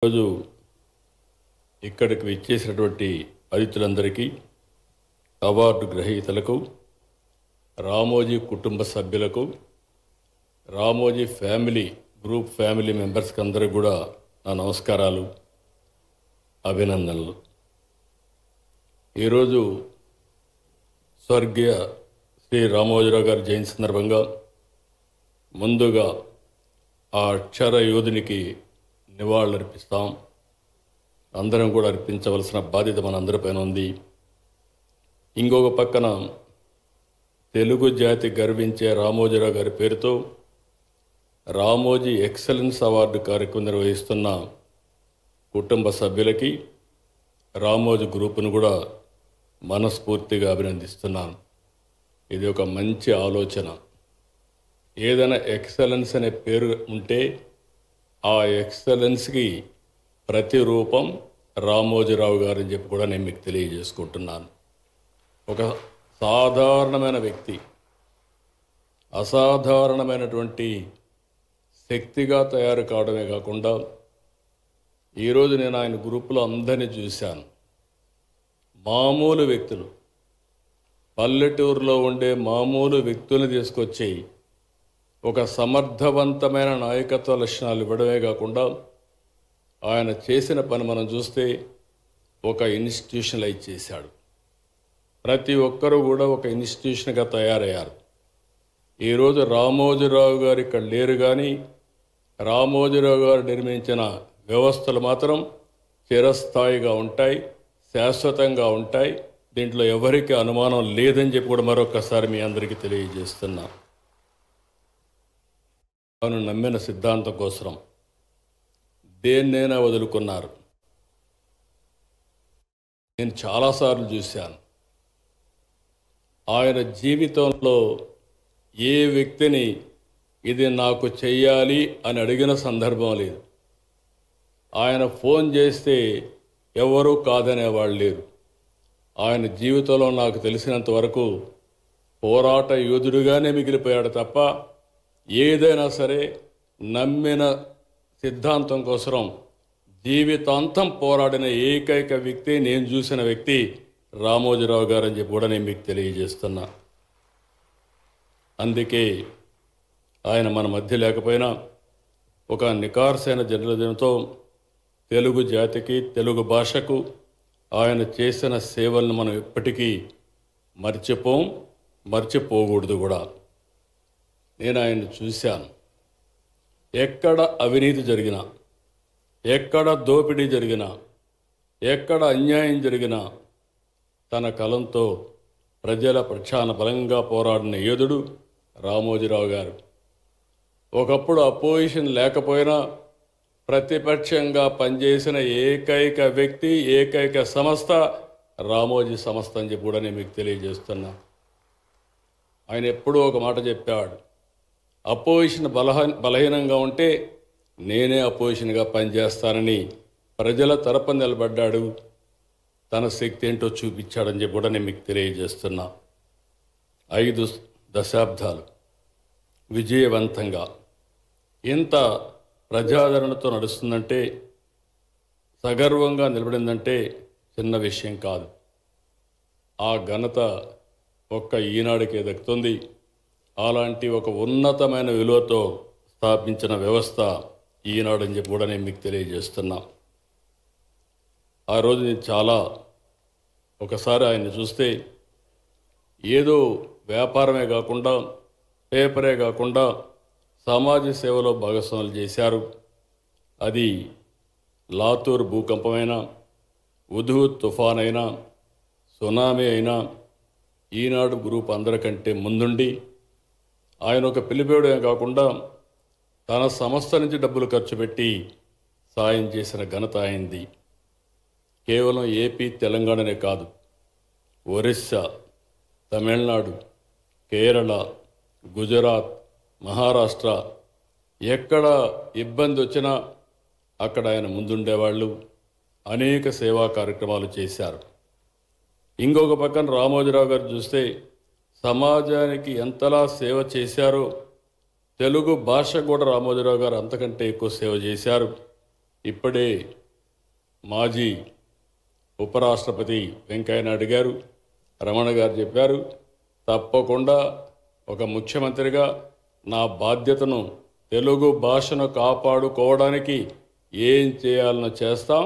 రోజు ఇక్కడికి విచ్చేసినటువంటి అతిథులందరికీ, అవార్డు గ్రహీతలకు, రామోజీ కుటుంబ సభ్యులకు, రామోజీ ఫ్యామిలీ మెంబర్స్కి అందరికీ కూడా నా నమస్కారాలు, అభినందనలు. ఈరోజు స్వర్గీయ శ్రీ రామోజీరావు గారి జయంతి సందర్భంగా ముందుగా ఆ అక్షర యోధునికి నివాళులర్పిస్తాం. అందరం కూడా అర్పించవలసిన బాధ్యత మనందరిపైన ఉంది. ఇంకొక పక్కన తెలుగు జాతి గర్వించే రామోజీరావు గారి పేరుతో రామోజీ ఎక్సలెన్స్ అవార్డు కార్యక్రమం నిర్వహిస్తున్న కుటుంబ సభ్యులకి, రామోజీ గ్రూపును కూడా మనస్ఫూర్తిగా అభినందిస్తున్నాను. ఇది ఒక మంచి ఆలోచన. ఏదైనా ఎక్సలెన్స్ అనే పేరు ఉంటే ఆ ఎక్సలెన్స్కి ప్రతిరూపం రామోజీరావు గారు అని చెప్పి కూడా నేను మీకు తెలియజేసుకుంటున్నాను. ఒక సాధారణమైన వ్యక్తి అసాధారణమైనటువంటి శక్తిగా తయారు కావడమే కాకుండా, ఈరోజు నేను ఆయన గ్రూపులో అందరినీ చూశాను. మామూలు వ్యక్తులు, పల్లెటూరులో ఉండే మామూలు వ్యక్తులను తీసుకొచ్చి ఒక సమర్థవంతమైన నాయకత్వ లక్షణాలు ఇవ్వడమే కాకుండా, ఆయన చేసిన పని మనం చూస్తే ఒక ఇన్స్టిట్యూషనలైజ్ చేశాడు. ప్రతి ఒక్కరూ కూడా ఒక ఇన్స్టిట్యూషన్గా తయారయ్యారు. ఈరోజు రామోజీరావు గారు ఇక్కడ లేరు, కానీ రామోజీరావు గారు నిర్మించిన వ్యవస్థలు మాత్రం చిరస్థాయిగా ఉంటాయి, శాశ్వతంగా ఉంటాయి. దీంట్లో ఎవరికి అనుమానం లేదని చెప్పి కూడా మరొకసారి మీ అందరికీ తెలియజేస్తున్నా. తాను నమ్మిన సిద్ధాంతం కోసం దేన్నైనా వదులుకున్నారు. నేను చాలాసార్లు చూశాను. ఆయన జీవితంలో ఏ వ్యక్తిని ఇది నాకు చెయ్యాలి అని అడిగిన సందర్భం లేదు. ఆయన ఫోన్ చేస్తే ఎవరూ కాదనేవాళ్ళు లేరు. ఆయన జీవితంలో నాకు తెలిసినంత వరకు పోరాట యోధుడిగానే మిగిలిపోయాడు తప్ప, ఏదైనా సరే నమ్మిన సిద్ధాంతం కోసం జీవితాంతం పోరాడిన ఏకైక వ్యక్తి, నేను చూసిన వ్యక్తి రామోజీరావు గారు అని చెప్పి కూడా నేను మీకు తెలియజేస్తున్నా. అందుకే ఆయన మన మధ్య లేకపోయినా ఒక నికార్సైన జర్నలిజంతో తెలుగు జాతికి, తెలుగు భాషకు ఆయన చేసిన సేవలను మనం ఎప్పటికీ మర్చిపోకూడదు కూడా. నేను ఆయన్ని చూశాను. ఎక్కడ అవినీతి జరిగినా, ఎక్కడ దోపిడీ జరిగినా, ఎక్కడ అన్యాయం జరిగినా తన కలంతో ప్రజల పక్షాన బలంగా పోరాడిన యోధుడు రామోజీరావు గారు. ఒకప్పుడు అపోజిషన్ లేకపోయినా ప్రతిపక్షంగా పనిచేసిన ఏకైక వ్యక్తి, ఏకైక సంస్థ రామోజీ సంస్థ అని చెప్పి కూడా నేను మీకు తెలియజేస్తున్నా. ఆయన ఎప్పుడూ ఒక మాట చెప్పాడు, అపోజిషన్ బలహీనంగా ఉంటే నేనే అపోజిషన్గా పనిచేస్తానని ప్రజల తరపున నిలబడ్డాడు. తన శక్తి ఏంటో చూపించాడని చెప్పి కూడా నేను మీకు తెలియజేస్తున్నా. 5 దశాబ్దాలు విజయవంతంగా ఇంత ప్రజాదరణతో నడుస్తుందంటే, సగర్వంగా నిలబడిందంటే చిన్న విషయం కాదు. ఆ ఘనత ఒక్క ఈనాడుకే దక్కుతుంది. అలాంటి ఒక ఉన్నతమైన విలువతో స్థాపించిన వ్యవస్థ ఈనాడు అని చెప్పి కూడా నేను మీకు తెలియజేస్తున్నా. ఆ రోజు నేను ఒకసారి ఆయన్ని చూస్తే ఏదో వ్యాపారమే కాకుండా, పేపరే కాకుండా సమాజ సేవలో భాగస్వాములు చేశారు. అది లాతూర్ భూకంపమైనా, ఉధుహ్ తుఫాన్ అయినా, సునామీ అయినా ఈనాడు గ్రూప్ అందరికంటే ముందుండి ఆయన ఒక పిలిపేయడమే కాకుండా తన సంస్థ నుంచి డబ్బులు ఖర్చు పెట్టి సాయం చేసిన ఘనత అయింది. కేవలం ఏపీ, తెలంగాణనే కాదు, ఒరిస్సా, తమిళనాడు, కేరళ, గుజరాత్, మహారాష్ట్ర ఎక్కడ ఇబ్బంది వచ్చినా అక్కడ ఆయన ముందుండేవాళ్ళు. అనేక సేవా కార్యక్రమాలు చేశారు. ఇంకొక పక్కన రామోజీరావు గారు చూస్తే సమాజానికి ఎంతలా సేవ చేశారో, తెలుగు భాష కూడా రామోజీరావు గారు అంతకంటే ఎక్కువ సేవ చేశారు. ఇప్పుడే మాజీ ఉపరాష్ట్రపతి వెంకయ్యనాయుడు గారు, రమణ గారు చెప్పారు, తప్పకుండా ఒక ముఖ్యమంత్రిగా నా బాధ్యతను తెలుగు భాషను కాపాడుకోవడానికి ఏం చేయాలనో చేస్తాం,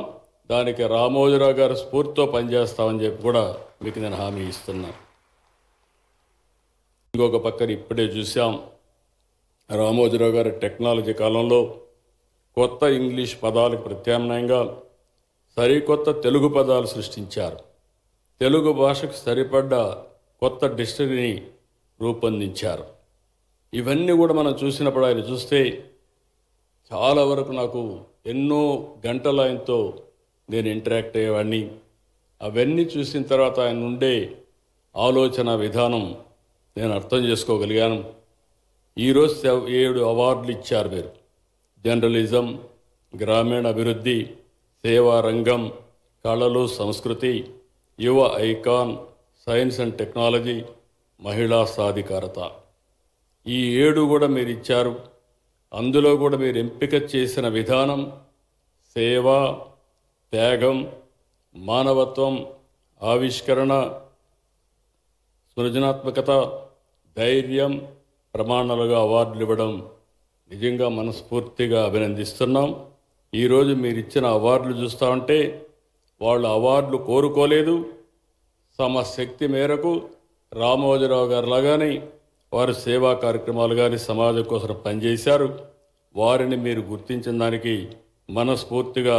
దానికి రామోజీరావు గారు స్ఫూర్తితో పనిచేస్తామని చెప్పి కూడా మీకు నేను హామీ ఇస్తున్నాను. ఇంకొక పక్కన ఇప్పుడే చూసాం, రామోజీరావు గారి టెక్నాలజీ కాలంలో కొత్త ఇంగ్లీష్ పదాలకు ప్రత్యామ్నాయంగా సరికొత్త తెలుగు పదాలు సృష్టించారు. తెలుగు భాషకు సరిపడ్డ కొత్త డిక్షనరీని రూపొందించారు. ఇవన్నీ కూడా మనం చూసినప్పుడు ఆయన చూస్తే చాలా వరకు నాకు ఎన్నో గంటల ఆయనతో నేను ఇంటరాక్ట్ అయ్యేవాడిని. అవన్నీ చూసిన తర్వాత ఆయన ఉండే ఆలోచన విధానం నేను అర్థం చేసుకోగలిగాను. ఈరోజు 7 అవార్డులు ఇచ్చారు మీరు. జర్నలిజం, గ్రామీణ అభివృద్ధి, సేవా రంగం, కళలు సంస్కృతి, యువ ఐకాన్, సైన్స్ అండ్ టెక్నాలజీ, మహిళా సాధికారత. ఈ 7 కూడా మీరు ఇచ్చారు. అందులో కూడా మీరు ఎంపిక చేసిన విధానం సేవ, త్యాగం, మానవత్వం, ఆవిష్కరణ, సృజనాత్మకత, ధైర్యం ప్రమాణాలుగా అవార్డులు ఇవ్వడం నిజంగా మనస్ఫూర్తిగా అభినందిస్తున్నాం. ఈరోజు మీరు ఇచ్చిన అవార్డులు చూస్తూ ఉంటే వాళ్ళు అవార్డులు కోరుకోలేదు, తమ శక్తి మేరకు రామోజీరావు గారు లాగానే వారు సేవా కార్యక్రమాలు కానీ సమాజం కోసం పనిచేశారు. వారిని మీరు గుర్తించిన దానికి మనస్ఫూర్తిగా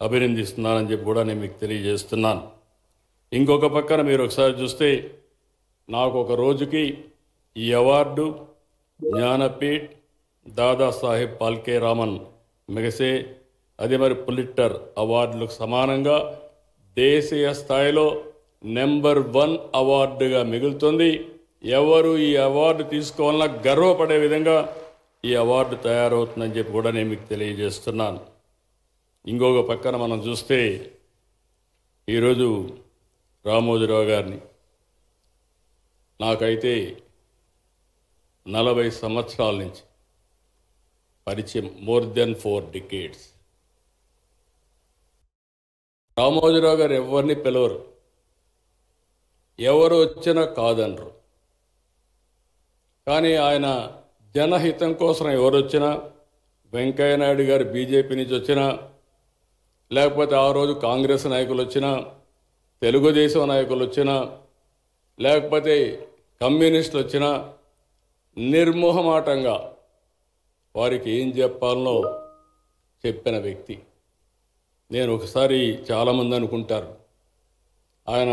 అభినందిస్తున్నానని చెప్పి కూడా నేను మీకు తెలియజేస్తున్నాను. ఇంకొక పక్కన మీరు ఒకసారి చూస్తే నాకు ఒక రోజుకి ఈ అవార్డు జ్ఞానపీఠ్, దాదాసాహెబ్ ఫాల్కే రామన్ మెగసే, అదే మరి పులిట్జర్ అవార్డులకు సమానంగా దేశీయ స్థాయిలో నెంబర్ 1 అవార్డుగా మిగులుతుంది. ఎవరు ఈ అవార్డు తీసుకోవాలన్నా గర్వపడే విధంగా ఈ అవార్డు తయారవుతుందని చెప్పి కూడా నేను మీకు తెలియజేస్తున్నాను. ఇంకొక పక్కన మనం చూస్తే ఈరోజు రామోజీరావు గారిని నాకైతే 40 సంవత్సరాల నుంచి పరిచయం, మోర్ దెన్ 4 decades. రామోజీరావు గారు ఎవరిని పిలవరు, ఎవరు వచ్చినా కాదనరు. కానీ ఆయన జనహితం కోసం ఎవరు వచ్చినా, వెంకయ్యనాయుడు గారు బీజేపీ నుంచి వచ్చినా, లేకపోతే ఆ రోజు కాంగ్రెస్ నాయకులు వచ్చినా, తెలుగుదేశం నాయకులు వచ్చినా, లేకపోతే కమ్యూనిస్టులు వచ్చినా నిర్మోహమాటంగా వారికి ఏం చెప్పాలనో చెప్పిన వ్యక్తి. నేను ఒకసారి చాలామంది అనుకుంటారు, ఆయన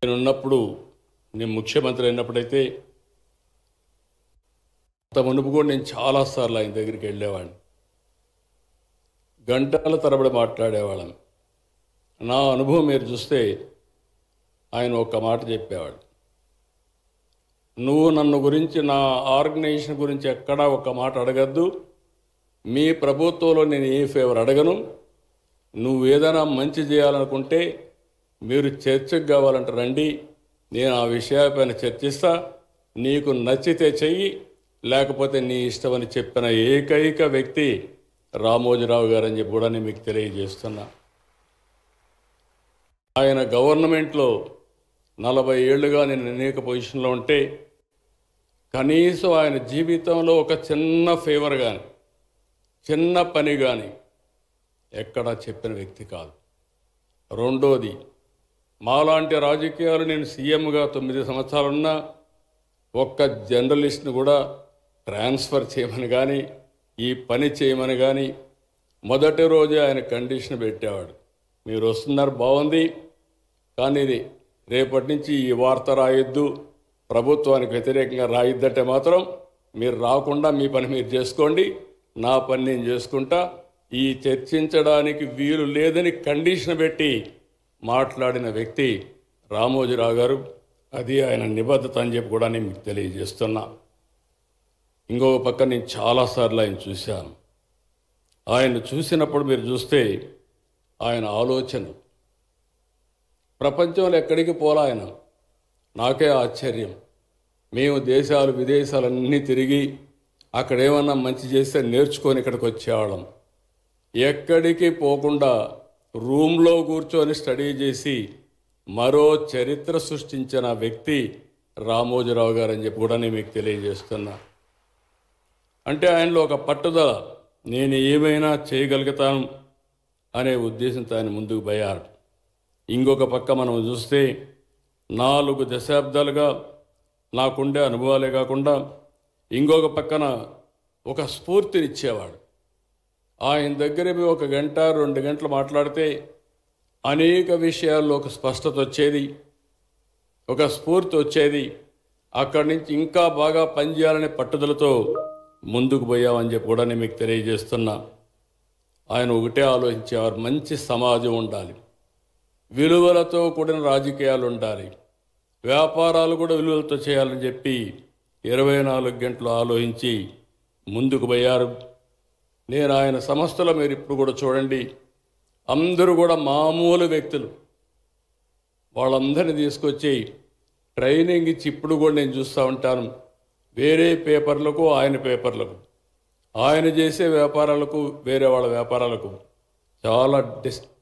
నేనున్నప్పుడు, నేను ముఖ్యమంత్రి అయినప్పుడైతే అంత మునుపు కూడా నేను చాలాసార్లు ఆయన దగ్గరికి వెళ్ళేవాడిని, గంటల తరబడి మాట్లాడేవాళ్ళం. నా అనుభవం మీరు చూస్తే ఆయన ఒక్క మాట చెప్పేవాడు, నువ్వు నన్ను గురించి, నా ఆర్గనైజేషన్ గురించి ఎక్కడా ఒక మాట అడగద్దు, మీ ప్రభుత్వంలో నేను ఏ ఫేవర్ అడగను, నువ్వు ఏదైనా మంచి చేయాలనుకుంటే మీరు చర్చకు కావాలంటే రండి, నేను ఆ విషయాలపైన చర్చిస్తా, నీకు నచ్చితే చెయ్యి, లేకపోతే నీ ఇష్టమని చెప్పిన ఏకైక వ్యక్తి రామోజీరావు గారు అని చెప్పి కూడా నేను మీకు తెలియజేస్తున్నా. ఆయన గవర్నమెంట్లో 40 ఏళ్లుగా నేను అనేక పొజిషన్లో ఉంటే కనీసం ఆయన జీవితంలో ఒక చిన్న ఫేవర్ కానీ, చిన్న పని కానీ ఎక్కడా చెప్పిన వ్యక్తి కాదు. రెండోది, మాలాంటి రాజకీయాలు, నేను సీఎంగా 9 సంవత్సరాలున్నా ఒక్క జర్నలిస్ట్ని కూడా ట్రాన్స్ఫర్ చేయమని కానీ, ఈ పని చేయమని కానీ మొదటి రోజే ఆయన కండిషన్ పెట్టేవాడు, మీరు వస్తున్నారు బాగుంది, కానీ ఇది రేపటి నుంచి ఈ వార్త రాయొద్దు, ప్రభుత్వానికి వ్యతిరేకంగా రాయొద్దంటే మాత్రం మీరు రాకుండా మీ పని మీరు చేసుకోండి, నా పని నేను చేసుకుంటా, ఈ చర్చించడానికి వీలు లేదని కండిషన్ పెట్టి మాట్లాడిన వ్యక్తి రామోజీరావు గారు. అది ఆయన నిబద్ధత అని చెప్పి కూడా నేను మీకు తెలియజేస్తున్నా. ఇంకొక పక్క నేను చాలాసార్లు ఆయన చూశాను. ఆయన చూసినప్పుడు మీరు చూస్తే ఆయన ఆలోచనలు ప్రపంచంలో ఎక్కడికి పోలా ఆయన. నాకే ఆశ్చర్యం, మేము దేశాలు విదేశాలన్నీ తిరిగి అక్కడ ఏమన్నా మంచి చేస్తే నేర్చుకొని ఇక్కడికి వచ్చేవాళ్ళం. ఎక్కడికి పోకుండా రూమ్లో కూర్చొని స్టడీ చేసి మరో చరిత్ర సృష్టించిన వ్యక్తి రామోజీరావు గారు అని చెప్పి కూడా నేను మీకు తెలియజేస్తున్నా. అంటే ఆయనలో ఒక పట్టుదల, నేను ఏమైనా చేయగలుగుతాను అనే ఉద్దేశంతో ఆయన ముందుకు పోయారు. ఇంకొక పక్క మనం చూస్తే 4 దశాబ్దాలుగా నాకుండే అనుభవాలే కాకుండా ఇంకొక పక్కన ఒక స్ఫూర్తినిచ్చేవాడు. ఆయన దగ్గర 1 గంట 2 గంటలు మాట్లాడితే అనేక విషయాల్లో ఒక స్పష్టత వచ్చేది, ఒక స్ఫూర్తి వచ్చేది. అక్కడి నుంచి ఇంకా బాగా పనిచేయాలనే పట్టుదలతో ముందుకు పోయామని చెప్పి కూడా నేను మీకు తెలియజేస్తున్నా. ఆయన ఒకటే ఆలోచించేవారు, మంచి సమాజం ఉండాలి, విలువలతో కూడిన రాజకీయాలు ఉండాలి, వ్యాపారాలు కూడా విలువలతో చేయాలని చెప్పి 24 గంటలు ఆలోచించి ముందుకు పోయారు. నేను ఆయన సంస్థలో మీరు ఇప్పుడు కూడా చూడండి, అందరూ కూడా మామూలు వ్యక్తులు. వాళ్ళందరినీ తీసుకొచ్చి ట్రైనింగ్ ఇచ్చి ఇప్పుడు కూడా నేను చూస్తూ ఉంటాను. వేరే పేపర్లకు ఆయన పేపర్లకు, ఆయన చేసే వ్యాపారాలకు వేరే వాళ్ళ వ్యాపారాలకు చాలా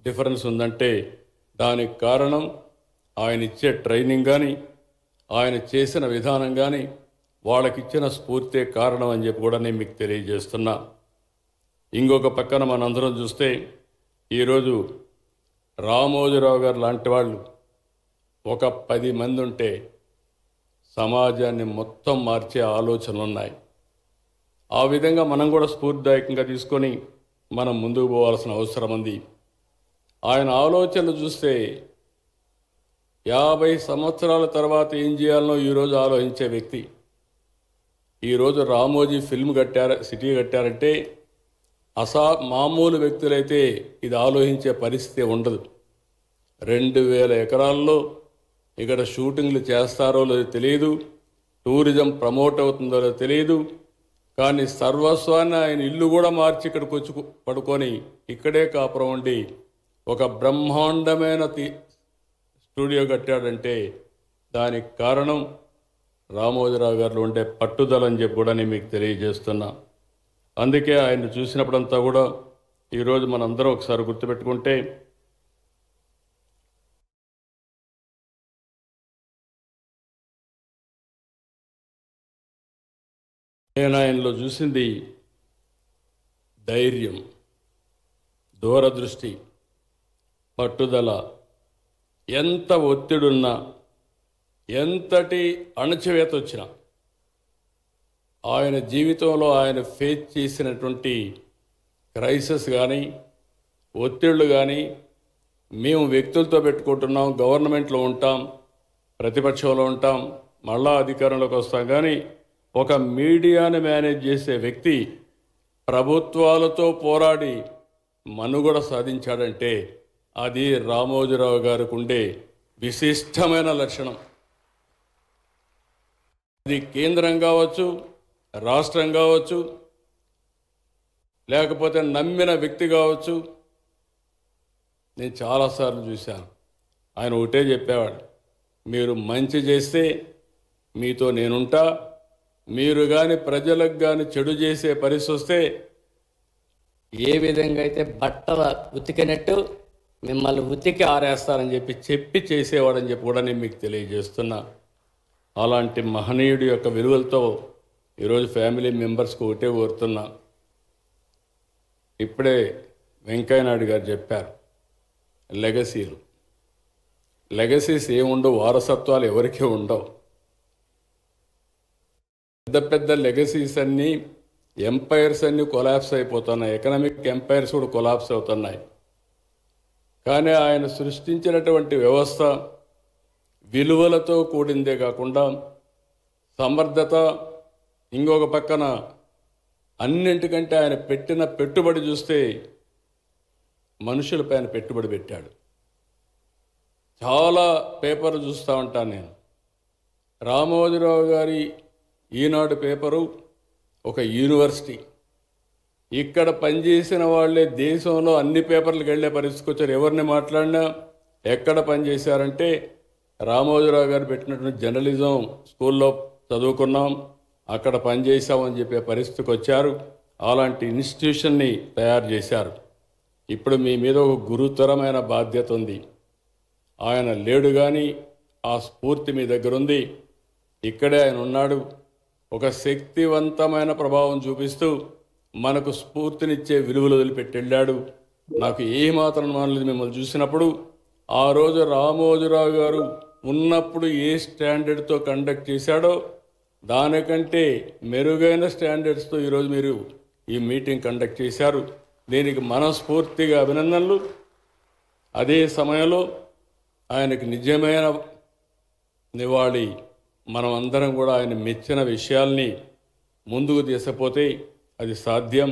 డిఫరెన్స్ ఉందంటే దానికి కారణం ఆయన ఇచ్చే ట్రైనింగ్ కానీ, ఆయన చేసిన విధానం కానీ, వాళ్ళకిచ్చిన స్ఫూర్తే కారణం అని చెప్పి కూడా నేను మీకు తెలియజేస్తున్నా. ఇంకొక పక్కన మనందరం చూస్తే ఈరోజు రామోజీరావు గారు లాంటి వాళ్ళు ఒక 10 మంది ఉంటే సమాజాన్ని మొత్తం మార్చే ఆలోచనలు ఉన్నాయి. ఆ విధంగా మనం కూడా స్ఫూర్తిదాయకంగా తీసుకొని మనం ముందుకు పోవాల్సిన అవసరం ఉంది. ఆయన ఆలోచనలు చూస్తే 50 సంవత్సరాల తర్వాత ఏం చేయాలనో ఈరోజు ఆలోచించే వ్యక్తి. ఈరోజు రామోజీ ఫిల్మ్ సిటీ కట్టారంటే మామూలు వ్యక్తులైతే ఇది ఆలోచించే పరిస్థితి ఉండదు. 2000 ఎకరాల్లో ఇక్కడ షూటింగ్లు చేస్తారో లేదో తెలియదు, టూరిజం ప్రమోట్ అవుతుందో లేదో తెలియదు. కానీ సర్వస్వాన్ని ఆయన ఇల్లు కూడా మార్చి ఇక్కడికి వచ్చి పడుకొని ఇక్కడే కాపురం ఉండి ఒక బ్రహ్మాండమైన స్టూడియో కట్టాడంటే దానికి కారణం రామోజీరావు గారిలో ఉండే పట్టుదలని చెప్పి కూడా నేను మీకు తెలియజేస్తున్నా. అందుకే ఆయన చూసినప్పుడంతా కూడా ఈరోజు మనందరం ఒకసారి గుర్తుపెట్టుకుంటే నేను ఆయనలో చూసింది ధైర్యం, దూరదృష్టి, పట్టుదల. ఎంత ఒత్తిడున్నా, ఎంతటి అణచివేత వచ్చినా ఆయన జీవితంలో ఆయన ఫేస్ చేసినటువంటి క్రైసిస్ కానీ, ఒత్తిళ్ళు కానీ, మేము వ్యక్తులతో పెట్టుకుంటున్నాం, గవర్నమెంట్లో ఉంటాం, ప్రతిపక్షంలో ఉంటాం, మళ్ళా అధికారంలోకి వస్తాం, కానీ ఒక మీడియాని మేనేజ్ చేసే వ్యక్తి ప్రభుత్వాలతో పోరాడి మనుగడ సాధించాడంటే అది రామోజీరావు గారికి ఉండే విశిష్టమైన లక్షణం. అది కేంద్రం కావచ్చు, రాష్ట్రం కావచ్చు, లేకపోతే నమ్మిన వ్యక్తి కావచ్చు. నేను చాలాసార్లు చూశాను. ఆయన ఒకటే చెప్పేవాడు, మీరు మంచి చేస్తే మీతో నేనుంటా, మీరు కానీ ప్రజలకు కానీ చెడు చేసే పరిస్థితి వస్తే ఏ విధంగా అయితే బట్టల ఉతికినట్టు మిమ్మల్ని ఉతికి ఆరేస్తారని చెప్పి చేసేవాడని చెప్పి కూడా నేను మీకు తెలియజేస్తున్నా. అలాంటి మహనీయుడి యొక్క విలువలతో ఈరోజు ఫ్యామిలీ మెంబర్స్కి ఒకటే కోరుతున్నా. ఇప్పుడే వెంకయ్యనాయుడు గారు చెప్పారు, లెగసీస్ ఏముండవు, వారసత్వాలు ఎవరికీ ఉండవు. పెద్ద లెగసీస్ అన్నీ, ఎంపైర్స్ అన్నీ కొలాప్స్ అయిపోతున్నాయి, ఎకనామిక్ ఎంపైర్స్ కూడా కొలాప్స్ అవుతున్నాయి. కానీ ఆయన సృష్టించినటువంటి వ్యవస్థ విలువలతో కూడిందే కాకుండా సమర్థత, ఇంకొక పక్కన అన్నింటికంటే ఆయన పెట్టిన పెట్టుబడి చూస్తే మనుషులపైన పెట్టుబడి పెట్టాడు. చాలా పేపర్లు చూస్తూ ఉంటాను నేను. రామోజీరావు గారి ఈనాడు పేపరు ఒక యూనివర్సిటీ. ఇక్కడ పనిచేసిన వాళ్ళే దేశంలో అన్ని పేపర్లకు వెళ్ళే పరిస్థితికి వచ్చారు. ఎవరిని మాట్లాడినా ఎక్కడ పనిచేశారంటే రామోజీరావు గారు పెట్టినటువంటి జర్నలిజం స్కూల్లో చదువుకున్నాం, అక్కడ పనిచేశామని చెప్పే పరిస్థితికి వచ్చారు. అలాంటి ఇన్స్టిట్యూషన్ని తయారు చేశారు. ఇప్పుడు మీ మీద ఒక గురుతరమైన బాధ్యత ఉంది. ఆయన లేడు కానీ ఆ స్ఫూర్తి మీ దగ్గర ఉంది. ఇక్కడే ఆయన ఉన్నాడు. ఒక శక్తివంతమైన ప్రభావం చూపిస్తూ మనకు స్ఫూర్తినిచ్చే విలువలు వదిలిపెట్టి వెళ్ళాడు. నాకు ఏమాత్రం మానలేదు మిమ్మల్ని చూసినప్పుడు. ఆ రోజు రామోజీరావు గారు ఉన్నప్పుడు ఏ స్టాండర్డ్తో కండక్ట్ చేశాడో దానికంటే మెరుగైన స్టాండర్డ్స్తో ఈరోజు మీరు ఈ మీటింగ్ కండక్ట్ చేశారు. దీనికి మనస్ఫూర్తిగా అభినందనలు. అదే సమయంలో ఆయనకు నిజమైన నివాళి మనం అందరం కూడా ఆయన మెచ్చిన విషయాల్ని ముందుకు తీసుకుపోతే అది సాధ్యం.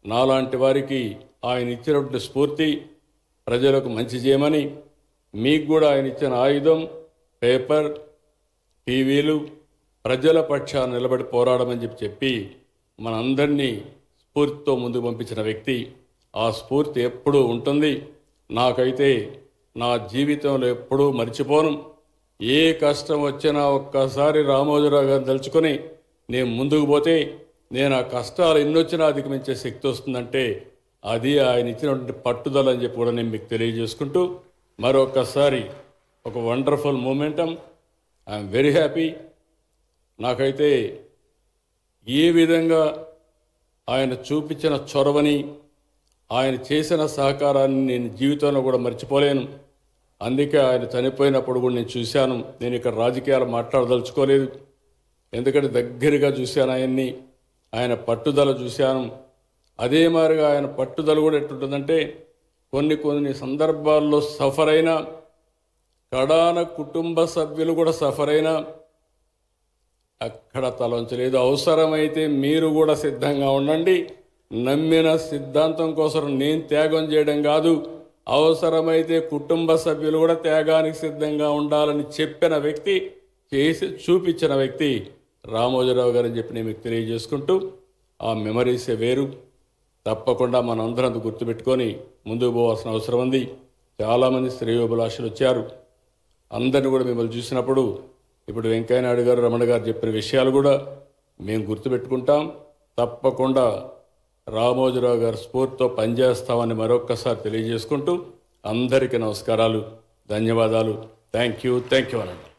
నాలాంటి వారికి ఆయన ఇచ్చినటువంటి స్ఫూర్తి ప్రజలకు మంచి చేయమని, మీకు కూడా ఆయన ఇచ్చిన ఆయుధం పేపర్, టీవీలు, ప్రజల పక్షాన నిలబడి పోరాడమని చెప్పి మనందరినీ స్ఫూర్తితో ముందుకు పంపించిన వ్యక్తి. ఆ స్ఫూర్తి ఎప్పుడూ ఉంటుంది. నాకైతే నా జీవితంలో ఎప్పుడూ మర్చిపోను. ఏ కష్టం వచ్చినా ఒక్కసారి రామోజీరావు గారిని తలుచుకొని నేను ముందుకు పోతే నేను ఆ కష్టాలు ఎన్నొచ్చినా అధిగమించే శక్తి వస్తుందంటే అది ఆయన ఇచ్చినటువంటి పట్టుదల అని చెప్పి కూడా నేను మీకు తెలియజేసుకుంటూ మరొకసారి ఒక wonderful momentum. I'm very happy. నాకైతే ఏ విధంగా ఆయన చూపించిన చొరవని, ఆయన చేసిన సహకారాన్ని నేను జీవితంలో కూడా మర్చిపోలేను. అందుకే ఆయన చనిపోయినప్పుడు కూడా నేను చూశాను. నేను ఇక్కడ రాజకీయాలు మాట్లాడదలుచుకోలేదు, ఎందుకంటే దగ్గరగా చూశాను ఆయన్ని, ఆయన పట్టుదల చూశాను. అదే మాదిరిగా ఆయన పట్టుదల కూడా ఎట్టుంటుందంటే కొన్ని సందర్భాల్లో సఫర్ అయినా, కడాన కుటుంబ సభ్యులు కూడా సఫర్ అయినా అక్కడ తలంచలేదు. అవసరమైతే మీరు కూడా సిద్ధంగా ఉండండి. నమ్మిన సిద్ధాంతం కోసం నేను త్యాగం చేయడం కాదు, అవసరమైతే కుటుంబ సభ్యులు కూడా త్యాగానికి సిద్ధంగా ఉండాలని చెప్పిన వ్యక్తి, చేసి చూపించిన వ్యక్తి రామోజీరావు గారు అని చెప్పి నేను మీకు తెలియజేసుకుంటూ, ఆ మెమరీసే వేరు. తప్పకుండా మనందరం గుర్తుపెట్టుకొని ముందుకు పోవాల్సిన అవసరం ఉంది. చాలామంది శ్రేయోభిలాషులు వచ్చారు. అందరిని కూడా మిమ్మల్ని చూసినప్పుడు ఇప్పుడు వెంకయ్యనాయుడు గారు, రమణ గారు చెప్పిన విషయాలు కూడా మేము గుర్తుపెట్టుకుంటాం. తప్పకుండా రామోజీరావు గారి స్ఫూర్తితో పనిచేస్తామని మరొక్కసారి తెలియజేసుకుంటూ అందరికీ నమస్కారాలు, ధన్యవాదాలు. థ్యాంక్ యూ అనండి.